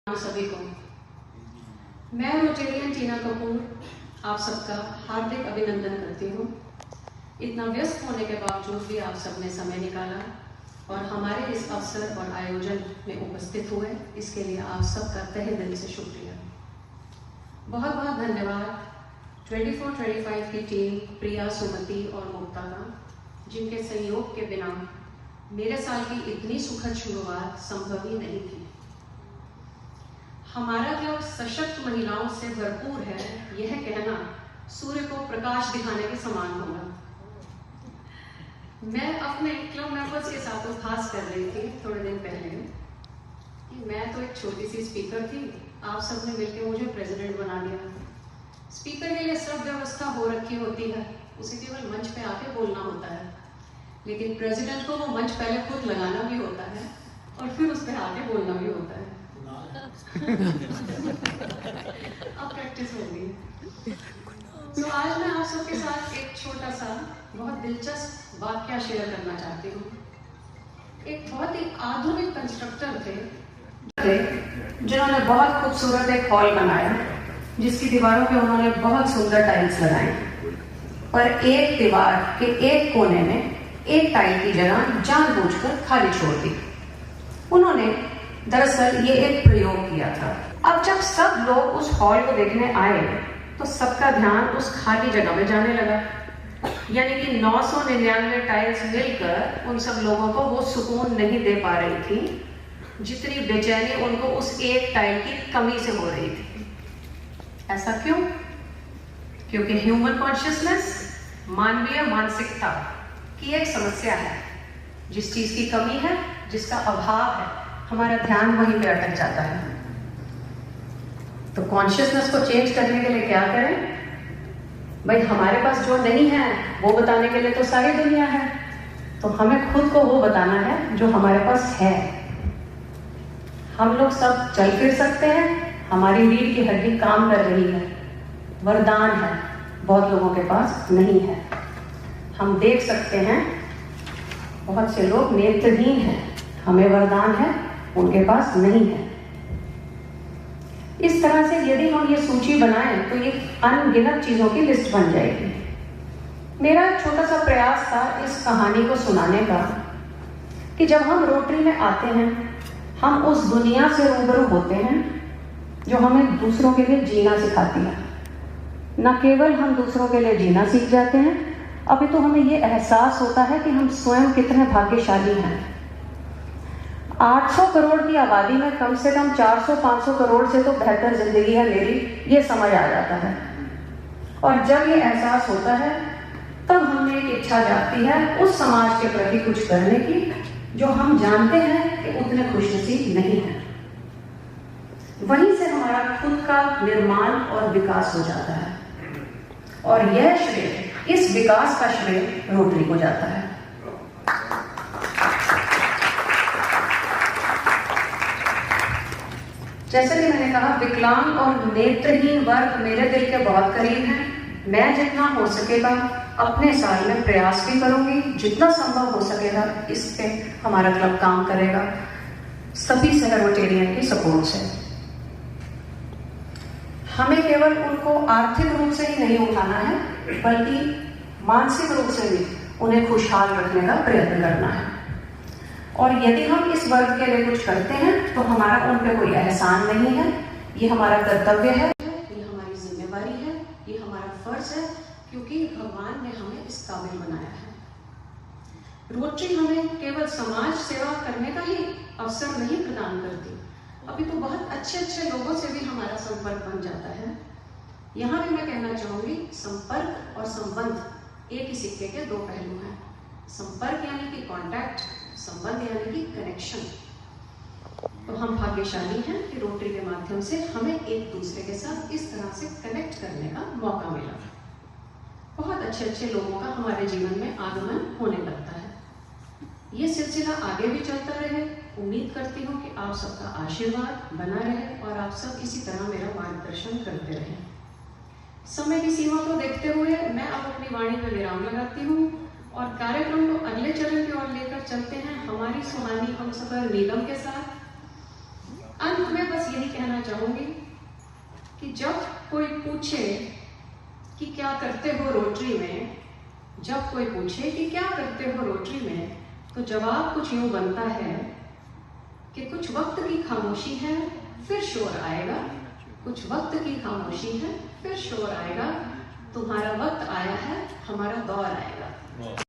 सभी को मैं रोटेरियन टीना कपूर आप सबका हार्दिक अभिनंदन करती हूँ। इतना व्यस्त होने के बावजूद भी आप सबने समय निकाला और हमारे इस अवसर और आयोजन में उपस्थित हुए, इसके लिए आप सबका तहे दिल से शुक्रिया। बहुत बहुत धन्यवाद 24-25 की टीम प्रिया, सुमति और मुक्ता का, जिनके सहयोग के बिना मेरे साल की इतनी सुखद शुरुआत संभव ही नहीं थी। हमारा क्लब सशक्त महिलाओं से भरपूर है, यह कहना सूर्य को प्रकाश दिखाने के समान होगा। मैं अपने क्लब मेंबर्स के साथ उपहास कर रही थी थोड़े दिन पहले कि मैं तो एक छोटी सी स्पीकर थी, आप सबने मिलकर मुझे प्रेसिडेंट बना दिया। स्पीकर के लिए सब व्यवस्था हो रखी होती है, उसे केवल मंच पे आके बोलना होता है, लेकिन प्रेसिडेंट को वो मंच पहले खुद लगाना भी होता है और फिर उस पर आके बोलना भी होता है। अब प्रैक्टिस होगी। तो आज मैं आप सबके साथ एक छोटा सा बहुत दिलचस्प वाक्य शेयर करना चाहती हूँ। एक बहुत ही आधुनिक कंस्ट्रक्टर थे जिन्होंने बहुत खूबसूरत एक हॉल बनाया, जिसकी दीवारों पे उन्होंने बहुत सुंदर टाइल्स लगाए, पर एक दीवार के एक कोने में एक टाइल की जगह जानबूझकर खाली छोड़ दी। उन्होंने दरअसल ये एक प्रयोग किया था। अब जब सब लोग उस हॉल को देखने आए तो सबका ध्यान उस खाली जगह में जाने लगा, यानी कि 999 टाइल्स मिलकर उन सब लोगों को वो सुकून नहीं दे पा रही थी जितनी बेचैनी उनको उस एक टाइल की कमी से हो रही थी। ऐसा क्यों? क्योंकि ह्यूमन कॉन्शियसनेस, मानवीय मानसिकता की एक समस्या है। जिस चीज की कमी है, जिसका अभाव है, हमारा ध्यान वहीं पे अटक जाता है। तो कॉन्शियसनेस को चेंज करने के लिए क्या करें? भाई हमारे पास जो नहीं है वो बताने के लिए तो सारी दुनिया है, तो हमें खुद को वो बताना है जो हमारे पास है। हम लोग सब चल फिर सकते हैं, हमारी रीढ़ की हड्डी काम कर रही है, वरदान है, बहुत लोगों के पास नहीं है। हम देख सकते हैं, बहुत से लोग नेत्रहीन हैं, हमें वरदान है, उनके पास नहीं है। इस तरह से यदि हम ये सूची बनाएं तो ये अनगिनत चीजों की लिस्ट बन जाएगी। मेरा एक छोटा सा प्रयास था इस कहानी को सुनाने का कि जब हम रोटरी में आते हैं, हम उस दुनिया से रूबरू होते हैं जो हमें दूसरों के लिए जीना सिखाती है। न केवल हम दूसरों के लिए जीना सीख जाते हैं, अभी तो हमें ये एहसास होता है कि हम स्वयं कितने भाग्यशाली हैं। 800 करोड़ की आबादी में कम से कम 400-500 करोड़ से तो बेहतर जिंदगी है मेरी, ये समझ आ जाता है। और जब ये एहसास होता है तब हमें एक इच्छा जागती है उस समाज के प्रति कुछ करने की जो हम जानते हैं कि उतने खुशनसीब नहीं है। वहीं से हमारा खुद का निर्माण और विकास हो जाता है, और यह श्रेय, इस विकास का श्रेय रोटरी को जाता है। जैसे कि मैंने कहा, विकलांग और नेत्रहीन वर्ग मेरे दिल के बहुत करीब हैं। मैं जितना हो सकेगा अपने साल में प्रयास भी करूंगी, जितना संभव हो सकेगा इस पे हमारा क्लब काम करेगा, सभी शहर रोटेरियन की सपोर्ट से। हमें केवल उनको आर्थिक रूप से ही नहीं उठाना है, बल्कि मानसिक रूप से भी उन्हें खुशहाल रखने का प्रयत्न करना है। और यदि हम इस वर्ग के लिए कुछ करते हैं तो हमारा उन पर कोई एहसान नहीं है, ये हमारा कर्तव्य है, ये हमारी जिम्मेवारी है, ये हमारा फर्ज है, क्योंकि भगवान ने हमें इस काबिल बनाया है। रोटरी हमें केवल समाज सेवा करने का ही अवसर नहीं प्रदान करती, अभी तो बहुत अच्छे अच्छे लोगों से भी हमारा संपर्क बन जाता है। यहाँ भी मैं कहना चाहूंगी, संपर्क और संबंध एक ही सिक्के के दो पहलू हैं। संपर्क यानी कि कांटेक्ट, संबंध यानी कि कनेक्शन। तो हम भाग्यशाली हैं कि रोटरी के माध्यम से हमें एक दूसरे के साथ इस तरह से कनेक्ट करने का मौका मिला। बहुत अच्छे अच्छे लोगों का हमारे जीवन में आगमन होने लगता है। ये सिलसिला आगे भी चलता रहे। उम्मीद करती हूँ कि आप सबका आशीर्वाद बना रहे और आप सब इसी तरह मेरा मार्गदर्शन करते रहें। समय की सीमा को देखते हुए मैं अब अपनी वाणी पर विराम लगाती हूँ और कार्यक्रम को अगले चरण की ओर लेकर चलते हैं हमारी सुहानी हमसफर नीलम के साथ। अंत में बस यही कहना चाहूंगी कि जब कोई पूछे कि क्या करते हो रोटरी में, जब कोई पूछे कि क्या करते हो रोटरी में, तो जवाब कुछ यूं बनता है कि कुछ वक्त की खामोशी है फिर शोर आएगा, कुछ वक्त की खामोशी है फिर शोर आएगा, तुम्हारा वक्त आया है, हमारा दौर आएगा।